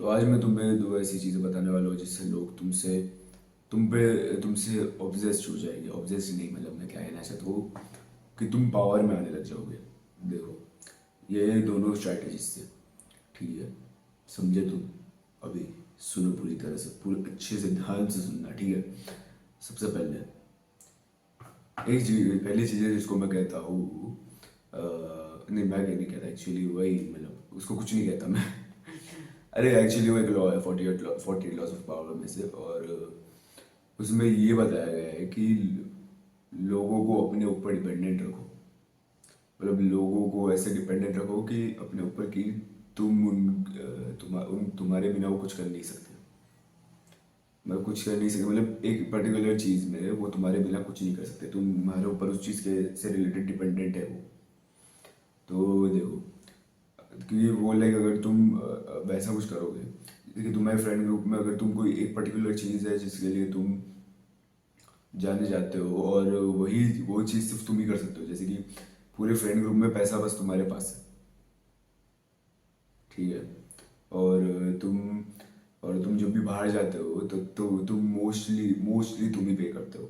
तो आज मैं तुम्हें दो ऐसी चीज़ें बताने वाला हूँ जिससे लोग तुमसे ऑब्सेस्ड हो जाएंगे। ऑब्सेस्ड नहीं, मतलब मैं क्या कहना चाहता हूँ कि तुम पावर में आने लग जाओगे। देखो, ये दोनों स्ट्रैटेजीज से, ठीक है? समझे तुम? अभी सुनो पूरी तरह से, पूरे अच्छे से ध्यान से सुनना, ठीक है? सबसे पहले एक चीज, पहली चीज़ है जिसको मैं कहता हूँ, नहीं मैं नहीं कहता एक्चुअली, वही मतलब उसको कुछ नहीं कहता मैं। अरे एक्चुअली वो एक लॉ है, 48 लॉज ऑफ पावर में से, और उसमें ये बताया गया है कि लोगों को अपने ऊपर डिपेंडेंट रखो। मतलब लोगों को ऐसे डिपेंडेंट रखो कि अपने ऊपर कि तुम्हारे बिना वो कुछ कर नहीं सकते। मतलब कुछ कर नहीं सकते, मतलब एक पर्टिकुलर चीज़ में वो तुम्हारे बिना कुछ नहीं कर सकते, तुम्हारे ऊपर उस चीज़ के से रिलेटेड डिपेंडेंट है वो। तो देखो, क्योंकि वो लाइक अगर तुम वैसा कुछ करोगे, जैसे कि तुम्हारे फ्रेंड ग्रुप में अगर तुम कोई एक पर्टिकुलर चीज़ है जिसके लिए तुम जाने जाते हो, और वही वो चीज़ सिर्फ तुम ही कर सकते हो, जैसे कि पूरे फ्रेंड ग्रुप में पैसा बस तुम्हारे पास है, ठीक है? और तुम जब भी बाहर जाते हो तो तुम मोस्टली मोस्टली तुम ही पे करते हो।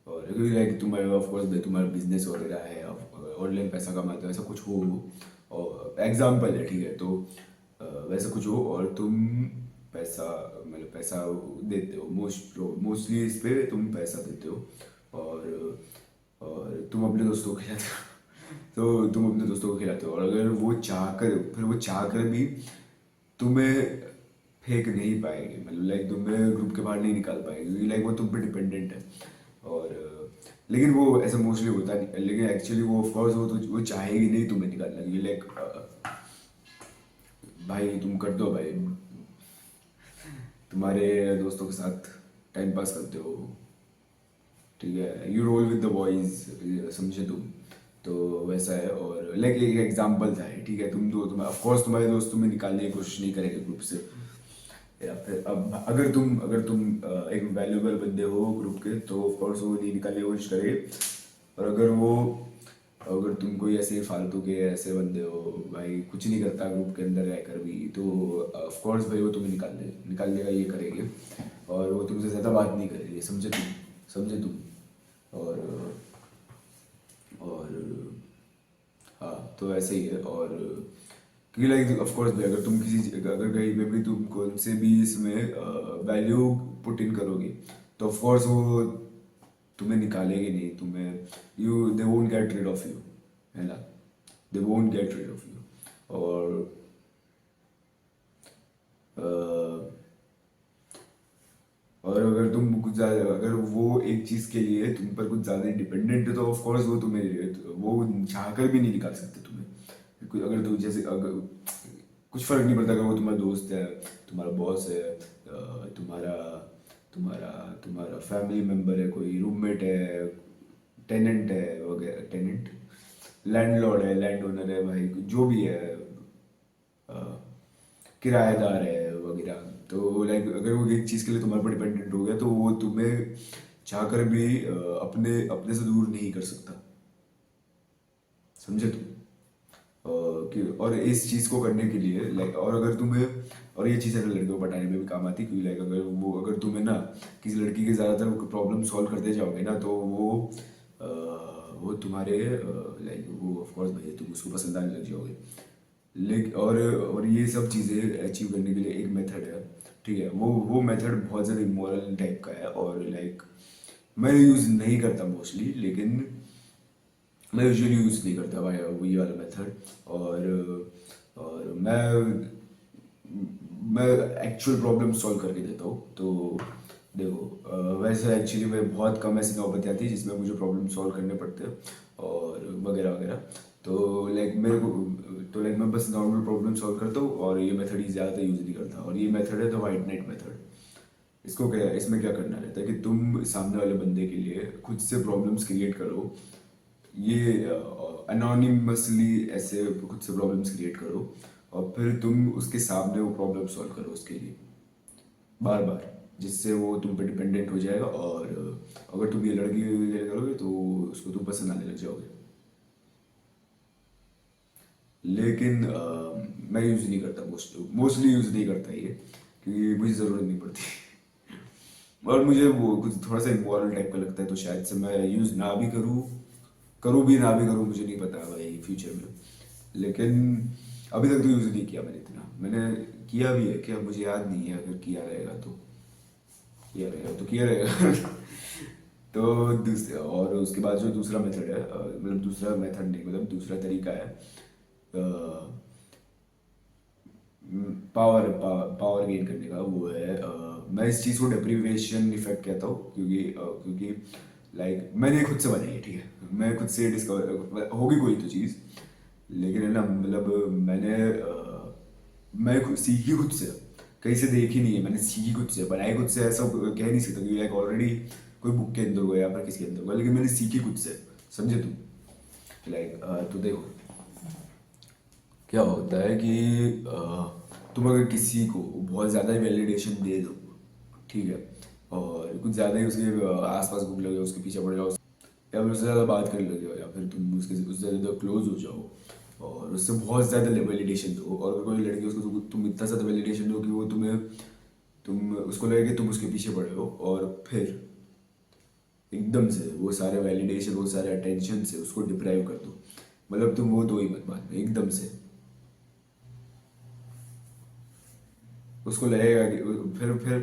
और क्योंकि लाइक तुम्हारे ऑफ कोर्स तुम्हारा बिजनेस वगैरह है, आप ऑनलाइन पैसा कमाते हो, ऐसा कुछ हो, और एग्जाम्पल है, ठीक है? तो वैसा कुछ हो और तुम पैसा, मतलब पैसा देते हो, मोस्टली इस पे तुम पैसा देते हो, और तुम अपने दोस्तों को खिलाते हो। तो तुम अपने दोस्तों को खिलाते हो, और अगर वो चाहकर भी तुम्हें फेंक नहीं पाएंगे, मतलब लाइक तुम्हें ग्रुप के बाहर नहीं निकाल पाएंगे, क्योंकि लाइक वो तुम पे डिपेंडेंट है। और लेकिन वो ऐसा मोस्टली होता नहीं, लेकिन एक्चुअली वो ऑफकोर्स वो चाहेगी नहीं तुम्हें निकालना, क्योंकि लाइक भाई तुम कर दो भाई, तुम्हारे दोस्तों के साथ टाइम पास करते हो, ठीक है? You roll with the boys, समझे तुम? तो वैसा है, और लाइक एक एग्जाम्पल था, ठीक है? तुम ऑफ कोर्स तुम्हारे दोस्त तुम्हें निकालने की कोशिश नहीं करेंगे ग्रुप से, या फिर अब अगर तुम एक वैल्यूबल बंदे हो ग्रुप के, तो ऑफ कोर्स वो नहीं निकालने की कोशिश करेंगे। और अगर तुम कोई ऐसे फालतू के ऐसे बंदे हो, भाई कुछ नहीं करता ग्रुप के अंदर रहकर भी, तो ऑफ कोर्स भाई वो तुम्हें निकालने का ये करेंगे, और वो तुमसे ज़्यादा बात नहीं करेंगे, समझे तुम? और और हाँ, तो ऐसे ही है। और क्योंकि लाइक ऑफ कोर्स अगर तुम अगर कहीं पे भी तुम कौन से भी इसमें वैल्यू पुट इन करोगे, तो ऑफ कोर्स वो तुम्हें निकालेंगे नहीं, तुम्हें you they won't get rid of you, है ना? They won't get rid of you. और अ, और अगर तुम कुछ ज़्यादा, अगर वो एक चीज़ के लिए तुम पर कुछ ज़्यादा डिपेंडेंट है, तो ऑफ कोर्स वो चाहकर भी नहीं निकाल सकते तुम्हें। अगर तुम जैसे, अगर कुछ फर्क नहीं पड़ता, अगर वो तुम्हारा दोस्त है, तुम्हारा बॉस है, तुम्हारा तुम्हारा तुम्हारा फैमिली मेम्बर है, कोई रूममेट है, टेनेंट है वगैरह, टेनेंट, लैंडलॉर्ड है, लैंड ओनर है, भाई जो भी है, अ, किराएदार है वगैरह। तो लाइक अगर वो एक चीज़ के लिए तुम्हारे पर डिपेंडेंट हो गया, तो वो तुम्हें चाहकर भी अपने अपने से दूर नहीं कर सकता, समझे तुम? और इस चीज़ को करने के लिए लाइक, और अगर तुम्हें, और ये चीज़ अगर लड़कियों को पटाने में भी काम आती है, क्योंकि लाइक अगर तुम्हें ना किसी लड़की के ज़्यादातर प्रॉब्लम सॉल्व करते जाओगे ना, तो अ, वो तुम्हारे लाइक वो ऑफ कोर्स भाई तुम उसको पसंद आने लग जाओगे। लेकिन और ये सब चीज़ें अचीव करने के लिए एक मेथड है, ठीक है? वो मेथड बहुत ज़्यादा इमोरल टाइप का है, और लाइक मैं यूज़ नहीं करता मोस्टली, लेकिन मैं यूजुअली यूज़ नहीं करता भाई वो ये वाला मेथड। और मैं एक्चुअल प्रॉब्लम सॉल्व करके देता हूँ। तो देखो, वैसे एक्चुअली मैं बहुत कम ऐसी नौबत आती है जिसमें मुझे प्रॉब्लम सॉल्व करने पड़ते हैं, और वगैरह वगैरह। तो लाइक मैं बस नॉर्मल प्रॉब्लम सॉल्व करता हूँ, और ये मेथड ही ज़्यादातर यूज़ नहीं करता, और ये मेथड है द वाइट नाइट मेथड। इसमें क्या करना रहता है कि तुम सामने वाले बंदे के लिए खुद से प्रॉब्लम्स क्रिएट करो, ये अनोनिमसली ऐसे खुद से प्रॉब्लम्स क्रिएट करो, और फिर तुम उसके सामने वो प्रॉब्लम सॉल्व करो उसके लिए बार बार, जिससे वो तुम पे डिपेंडेंट हो जाएगा, और अगर तुम ये लड़की ले करोगे तो उसको तुम पसंद आने लग जाओगे। लेकिन मैं यूज़ नहीं करता, मोस्टली यूज़ नहीं करता ये, क्योंकि मुझे ज़रूरत नहीं पड़ती। और मुझे वो कुछ थोड़ा सा इम्मोरल टाइप का लगता है, तो शायद से मैं यूज़ ना भी करूँ, करूँ भी ना भी करूँ, मुझे नहीं पता भाई फ्यूचर में। लेकिन अभी तक तो यूज़ नहीं किया मैंने इतना। मैंने किया भी है क्या मुझे याद नहीं है, अगर किया रहेगा तो दूसरे, और उसके बाद जो दूसरा मेथड है, मतलब दूसरा मेथड नहीं, मतलब दूसरा तरीका है पावर गेन करने का, वो है मैं इस चीज़ को डेप्रीवेशन इफेक्ट कहता हूँ, क्योंकि लाइक मैंने खुद से बनाई है, ठीक है, मैं खुद से डिस्कवर होगी कोई तो चीज़, लेकिन है ना, मतलब मैं सीखी खुद से, कहीं से देखी नहीं है, मैंने सीखी खुद से, बनाई खुद से, ऐसा कह नहीं सकता क्योंकि लाइक ऑलरेडी कोई बुक के अंदर हुआ या फिर किसी के अंदर हुआ, लेकिन मैंने सीखी खुद से, समझे तुम। लाइक तो देखो क्या होता है कि तुम अगर किसी को बहुत ज़्यादा वैलिडेशन दे दो, ठीक है, और कुछ ज़्यादा ही उसके आसपास घूम लगे, उसके पीछे पड़ जाओ, या फिर उससे ज़्यादा बात करने लगे हो, या फिर तुम उससे ज़्यादा क्लोज हो जाओ और उससे बहुत ज़्यादा वैलिडेशन दो, और अगर कोई लड़की उसको तुम इतना ज़्यादा वैलिडेशन दो कि वो तुम उसको लगे कि तुम उसके पीछे पड़े हो, और फिर एकदम से वो सारे वैलिडेशन, वो सारे अटेंशन से उसको डिप्राइव कर दो, मतलब तुम वो दो ही मत बाद में एकदम से, उसको लगेगा कि फिर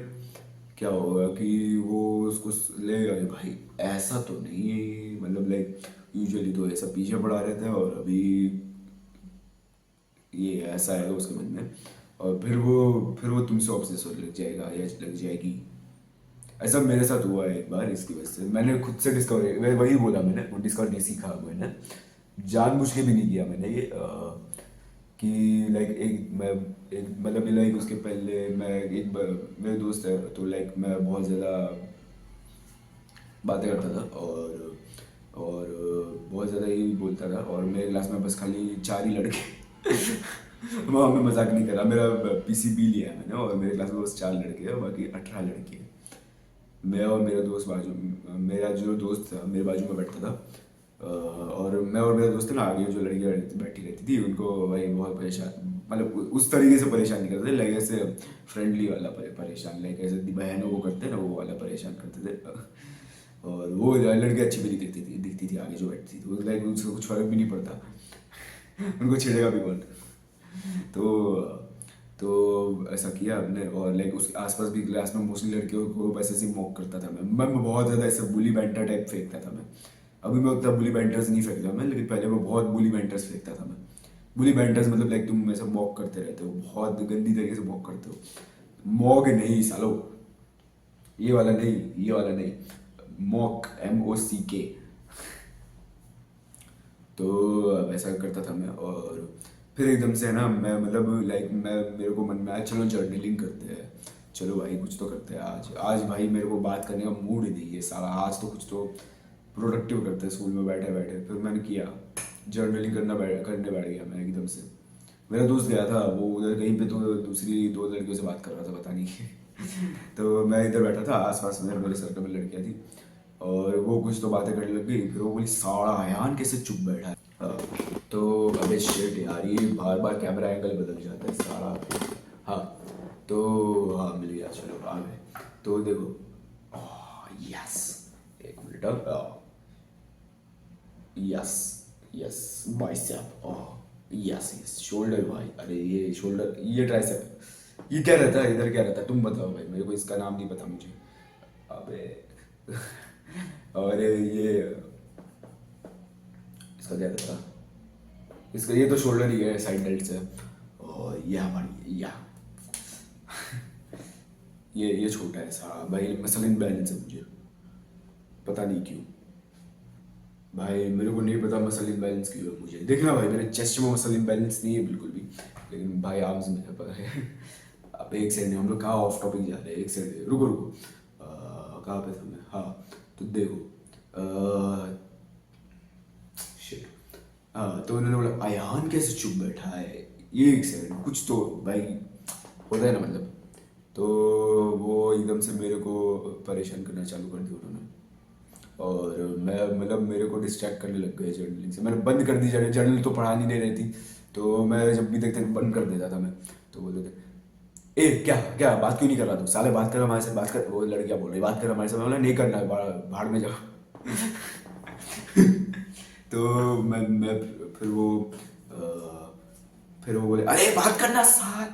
क्या होगा कि वो उसको लगेगा कि भाई ऐसा तो नहीं है, मतलब लाइक यूजुअली तो ऐसा पीछे पड़ा रहता है, और अभी ये ऐसा है उसके मन में, और फिर वो तुमसे ऑब्सेस होने लग जाएगा या लग जाएगी। ऐसा मेरे साथ हुआ है एक बार, इसकी वजह से मैंने खुद से डिस्कवर, वही बोला मैंने, वो डिस्कवर नहीं सीखा मैंने, जानबूझ के भी नहीं किया मैंने ये, कि लाइक एक मतलब लाइक उसके पहले मैं मेरे दोस्त है, तो लाइक मैं बहुत ज़्यादा बातें करता था, और बहुत ज़्यादा ही बोलता था, और मेरे क्लास में बस खाली 4 ही लड़के मैं मजाक नहीं कर रहा, मेरा पीसीबी लिया है मैंने, और मेरे क्लास में बस 4 लड़के हैं और बाकी 18 लड़की है। मैं और मेरा दोस्त मेरा जो दोस्त था मेरे बाजू में बैठता था, और मैं और मेरा दोस्त है ना, आगे जो लड़कियाँ बैठी रहती थी उनको भाई बहुत परेशान, मतलब उस तरीके से परेशान नहीं करते थे, लाइक ऐसे फ्रेंडली वाला परेशान, लाइक ऐसे बहनों को करते हैं ना, वो वाला परेशान करते थे। और वो लड़की अच्छी भी नहीं दिखती थी आगे जो बैठती थी, लाइक उसको कुछ फर्क भी नहीं पड़ता उनको छेड़ेगा भी कौन। तो तो ऐसा किया हमने, और लाइक उसके आसपास भी क्लास में मोस्टली लड़कियों को वैसे ऐसे मॉक करता था मैं बहुत ज़्यादा ऐसा बुली बैंटर टाइप फेंकता था मैं। अभी मैं उतना बुली बैंटर्स नहीं फेंकता मैं, लेकिन पहले मैं बहुत बुली बैंटर्स फेंकता था मैं। बुली बैंटर्स मतलब लाइक तुम ऐसा मॉक करते रहते हो, बहुत गंदी तरीके से मॉक करते हो। मॉक नहीं सालो, ये वाला नहीं, मॉक MOCK। तो वैसा करता था मैं, और फिर एकदम से है ना, मैं मतलब लाइक मेरे को मन में आया चलो जर्नलिंग करते हैं, चलो भाई कुछ तो करते हैं आज आज भाई मेरे को बात करने का मूड ही नहीं है साला, आज तो कुछ तो प्रोडक्टिव करते हैं स्कूल में बैठे बैठे। फिर मैंने किया जर्नलिंग करने बैठ गया मैं एकदम से। मेरा दोस्त गया था वो उधर कहीं पे, तो दूसरी 2 लड़कियों से बात कर रहा था पता नहीं तो मैं इधर बैठा था, आसपास में मेरे सर्कल में लड़कियाँ थी, और वो कुछ तो बातें करने लग गई, फिर वो बोली साड़ा अयान कैसे चुप बैठा है। तो अबे शिट यार, ये बार बार कैमरा एंगल बदल जाता है सारा। हाँ, तो हाँ मिल गया, चलो आ गए। तो देखो, यस, एक minute, yes, yes, bicep, yes yes, shoulder भाई, अरे ये शोल्डर, ये ट्राइसेप, ये क्या रहता है इधर, क्या रहता है तुम बताओ भाई, मेरे को इसका नाम नहीं पता मुझे। अबे और ये इसका क्या रहता है, इसका ये तो शोल्डर ही है, साइड डेल्ट है, और ये हमारी या ये छोटा है सा भाई, मसल इम्बैलेंस है मुझे, पता नहीं क्यों भाई, मेरे को नहीं पता मसल इम्बैलेंस क्यों है मुझे। देखना भाई मेरे चेस्ट में मसल इम्बैलेंस नहीं है बिल्कुल भी, लेकिन भाई आर्म्स में है पता है अब एक सेकंड, हम लोग कहाँ ऑफ टॉपिक जा रहे हैं, एक सेकंड रुको रुको, कहाँ पे था मैं, हाँ तो देखो, शिट, हाँ तो उन्होंने बोला अयान कैसे चुप बैठा है, ये एक सेकंड कुछ तो भाई होता है ना मतलब। तो वो एकदम से मेरे को परेशान करना चालू कर दिया उन्होंने, और मैं मतलब मेरे को डिस्ट्रैक्ट करने लग गए जर्नलिंग से, मैंने बंद कर दी जर्नल तो पढ़ानी नहीं रही थी, तो मैं जब भी देखते बंद कर देता था मैं। तो बोलते थे ए क्या क्या बात क्यों नहीं कर रहा तू, साले बात कर हमारे से, बात कर। वो लड़कियां बोल रही बात कर हमारे से, मैं बोला नहीं करना है, भाड़ में जाओ। तो मैं फिर वो फिर वो बोले अरे बात करना साथ।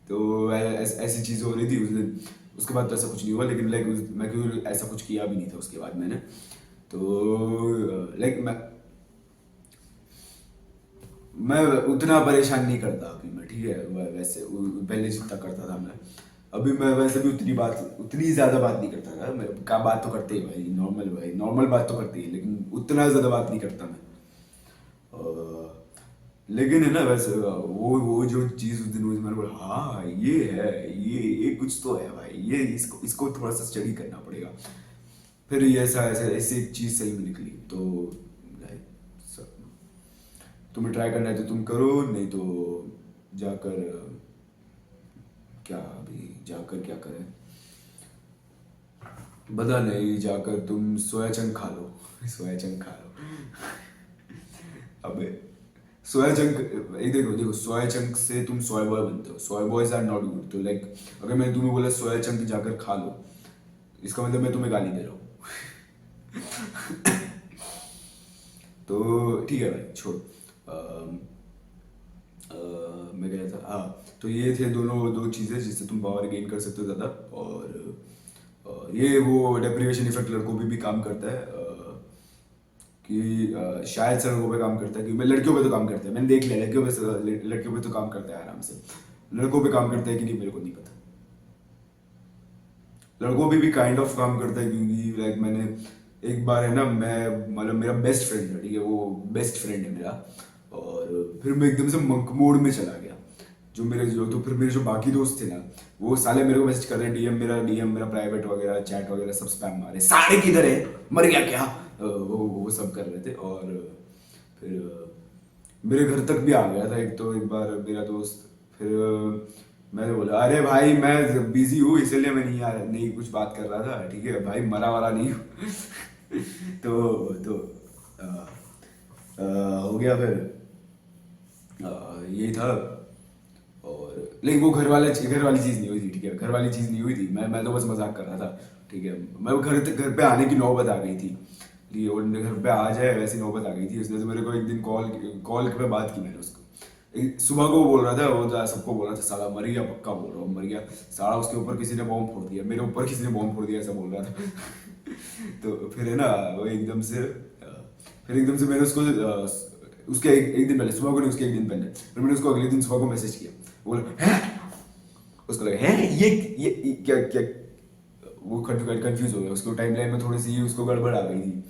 तो ऐसी चीज़ हो रही थी उस दिन। उसके बाद तो ऐसा कुछ नहीं हुआ, लेकिन लाइक मैं क्यों ऐसा कुछ किया भी नहीं था उसके बाद मैंने। तो लाइक मैं उतना परेशान नहीं करता अभी मैं, ठीक है। वैसे पहले जितना करता था मैं, अभी मैं वैसे भी उतनी ज़्यादा बात नहीं करता था मैं। का बात तो करते ही भाई, नॉर्मल बात तो करते ही, लेकिन उतना ज़्यादा बात नहीं करता मैं। लेकिन है ना वैसे वो जो चीज़ उस दिन हुई, मैंने बोला हाँ ये है, ये कुछ तो है भाई, ये इसको इसको थोड़ा सा स्टडी करना पड़ेगा। फिर ये ऐसा ऐसा ऐसी एक चीज़ सही में निकली। तो लाइक तुम्हें ट्राई करना है तो तुम करो, नहीं तो जाकर क्या अभी जाकर क्या करें, बता नहीं, जाकर तुम सोया चंक खा लो। सोया चंक खा लो। अबे सोया चंक, एक देखो देखो, सोया चंक से तुम सोया बॉय बनते हो, सोया बॉयज आर नॉट गुड। तो लाइक अगर मैं तुम्हें बोला सोया चंक जाकर खा लो, इसका मतलब मैं तुम्हें गाली दे रहा हूँ। तो ठीक है भाई छोड़। अम, मैं कह रहा था हाँ, तो ये थे दो चीज़ें जिससे तुम पावर गेन कर सकते हो ज़्यादा। और ये वो डेप्रिवेशन इफेक्ट लड़कों पे भी काम करता है, कि शायद से लड़कों पे काम करता है, क्योंकि लड़कियों पे तो काम करता है, मैंने देख लिया लड़कियों पे तो काम करता है आराम से। लड़कों पे काम करता है कि नहीं मेरे को नहीं पता। लड़कों पे भी काइंड ऑफ काम करता है, क्योंकि लाइक मैंने एक बार है ना, मैं मतलब मेरा बेस्ट फ्रेंड था, ठीक है, वो बेस्ट फ्रेंड है मेरा। और फिर मैं एकदम से मंक मोड में चला गया। तो फिर मेरे जो बाकी दोस्त थे ना, वो साले मेरे को मैसेज कर रहे हैं, डीएम मेरा प्राइवेट वगैरह चैट वगैरह सब स्पैम मारे, सारे किधर है, मर गया क्या, वो सब कर रहे थे। और फिर मेरे घर तक भी आ गया था एक बार मेरा दोस्त। फिर मैंने बोला अरे भाई मैं बिजी हूँ इसलिए मैं नहीं कुछ बात कर रहा था, ठीक है भाई, मरा वाला नहीं हूँ। तो अ, हो गया फिर। यही था। और लेकिन वो घर वाली चीज़ नहीं हुई थी, ठीक है, घर वाली चीज़ नहीं हुई थी। मैं तो बस मजाक कर रहा था, ठीक है। मैं घर पे आने की नौबत आ गई थी, ठीक है, और घर पे आ जाए वैसी नौबत आ गई थी। उसने तो मेरे को एक दिन कॉल पे बात की मैंने उसको। सुबह को वो बोल रहा था, वो सबको बोल रहा था साला मर गया, पक्का बोल रहा हूँ मर गया साला, उसके ऊपर किसी ने बॉम्ब फोड़ दिया, मेरे ऊपर किसी ने बॉम्ब फोड़ दिया, ऐसा बोल रहा था। तो फिर है ना वो फिर एकदम से मैंने उसको उसके एक दिन पहले सुबह को नहीं, उसके एक दिन पहले फिर मैंने उसको अगले दिन सुबह को मैसेज किया। वो बोला है, उसको लगा है ये क्या क्या, वो कंफ्यूज हो गया, उसको टाइमलाइन में थोड़ी सी उसको गड़बड़ आ गई थी।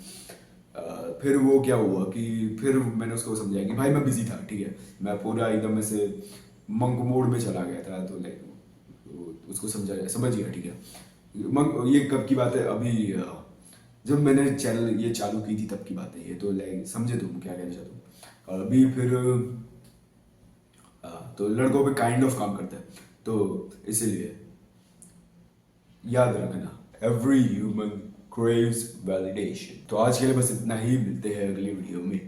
फिर वो क्या हुआ कि फिर मैंने उसको समझाया कि भाई मैं बिजी था, ठीक है, मैं पूरा एकदम से मंक मोड में चला गया था। तो लाइक उसको समझ गया, ठीक है। ये कब की बात है, अभी जब मैंने चैनल ये चालू की थी तब की बात है ये। तो लाइक समझे तुम क्या कहना चाहते हो। अभी फिर तो लड़कों पे काइंड ऑफ काम करता है, तो इसीलिए याद रखना, एवरी ह्यूमन craves validation। तो आज के लिए बस इतना ही, मिलते हैं अगली वीडियो में।